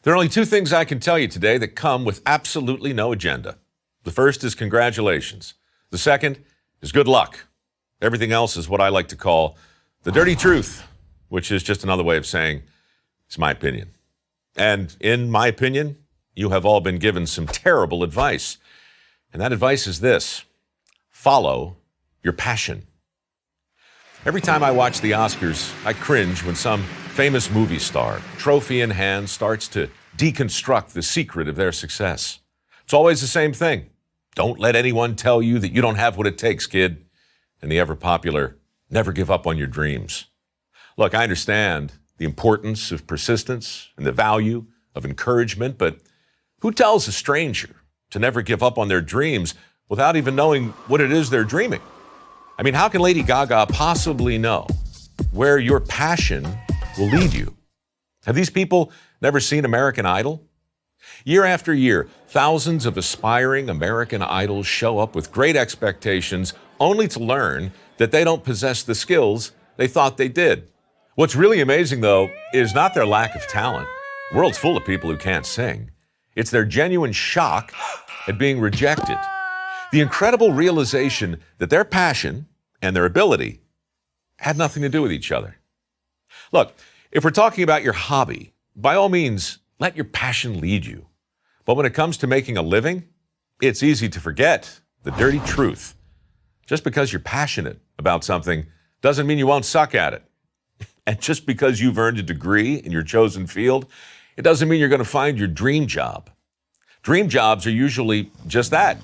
There are only two things I can tell you today that come with absolutely no agenda. The first is congratulations. The second is good luck. Everything else is what I like to call the dirty truth, which is just another way of saying it's my opinion. And in my opinion, you have all been given some terrible advice. And that advice is this: follow your passion. Every time I watch the Oscars, I cringe when some famous movie star, trophy in hand, starts to deconstruct the secret of their success. It's always the same thing. Don't let anyone tell you that you don't have what it takes, kid. And the ever-popular, never give up on your dreams. Look, I understand the importance of persistence and the value of encouragement, but who tells a stranger to never give up on their dreams without even knowing what it is they're dreaming? I mean, how can Lady Gaga possibly know where your passion will lead you? Have these people never seen American Idol? Year after year, thousands of aspiring American Idols show up with great expectations, only to learn that they don't possess the skills they thought they did. What's really amazing, though, is not their lack of talent. The world's full of people who can't sing. It's their genuine shock at being rejected. The incredible realization that their passion and their ability had nothing to do with each other. Look, if we're talking about your hobby, by all means, let your passion lead you. But when it comes to making a living, it's easy to forget the dirty truth. Just because you're passionate about something doesn't mean you won't suck at it. And just because you've earned a degree in your chosen field, it doesn't mean you're going to find your dream job. Dream jobs are usually just that,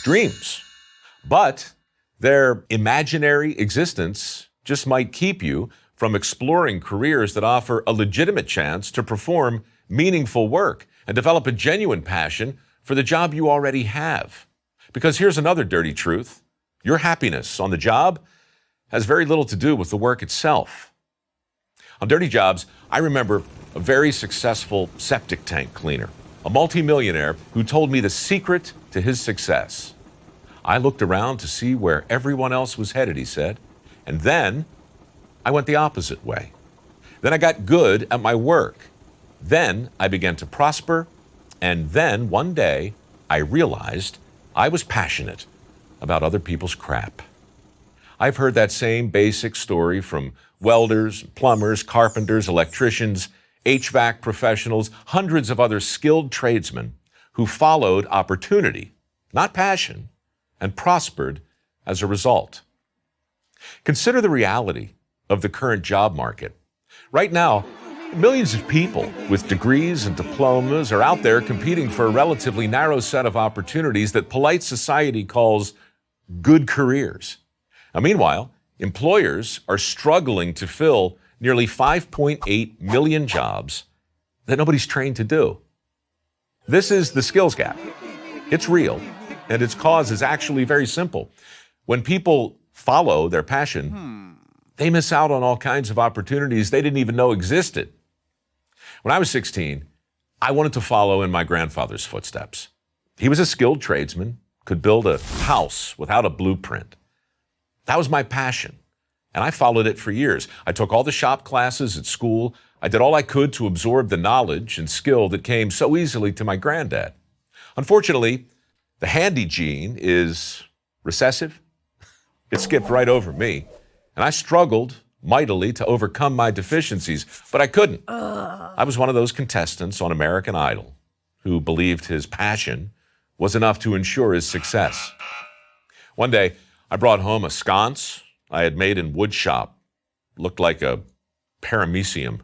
dreams. But their imaginary existence just might keep you from exploring careers that offer a legitimate chance to perform meaningful work and develop a genuine passion for the job you already have. Because here's another dirty truth: your happiness on the job has very little to do with the work itself. On Dirty Jobs, I remember a very successful septic tank cleaner, a multimillionaire who told me the secret to his success. I looked around to see where everyone else was headed, he said, and then I went the opposite way. Then I got good at my work. Then I began to prosper, and then one day I realized I was passionate about other people's crap. I've heard that same basic story from welders, plumbers, carpenters, electricians, HVAC professionals, hundreds of other skilled tradesmen who followed opportunity, not passion, and prospered as a result. Consider the reality of the current job market. Right now, millions of people with degrees and diplomas are out there competing for a relatively narrow set of opportunities that polite society calls good careers. Now, meanwhile, employers are struggling to fill nearly 5.8 million jobs that nobody's trained to do. This is the skills gap. It's real, and its cause is actually very simple. When people follow their passion, they miss out on all kinds of opportunities they didn't even know existed. When I was 16, I wanted to follow in my grandfather's footsteps. He was a skilled tradesman, could build a house without a blueprint. That was my passion, and I followed it for years. I took all the shop classes at school. I did all I could to absorb the knowledge and skill that came so easily to my granddad. Unfortunately, the handy gene is recessive. It skipped right over me, and I struggled mightily to overcome my deficiencies, but I couldn't. I was one of those contestants on American Idol who believed his passion was enough to ensure his success. One day, I brought home a sconce I had made in wood shop. Looked like a paramecium.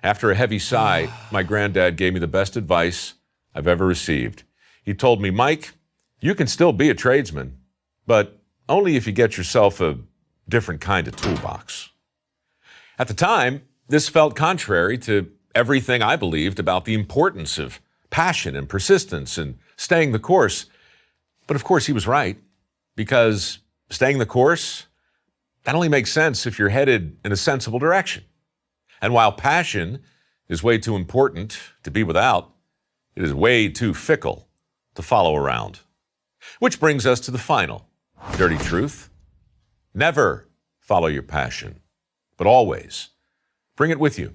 After a heavy sigh, my granddad gave me the best advice I've ever received. He told me, "Mike, you can still be a tradesman, but only if you get yourself a different kind of toolbox." At the time, this felt contrary to everything I believed about the importance of passion and persistence and staying the course. But of course, he was right, because staying the course, that only makes sense if you're headed in a sensible direction. And while passion is way too important to be without, it is way too fickle to follow around. Which brings us to the final dirty truth. Never follow your passion, but always bring it with you.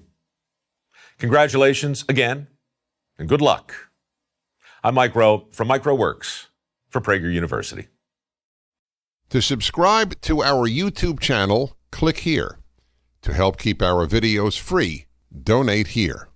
Congratulations again and good luck. I'm Mike Rowe from MicroWorks for Prager University. To subscribe to our YouTube channel, click here. To help keep our videos free, donate here.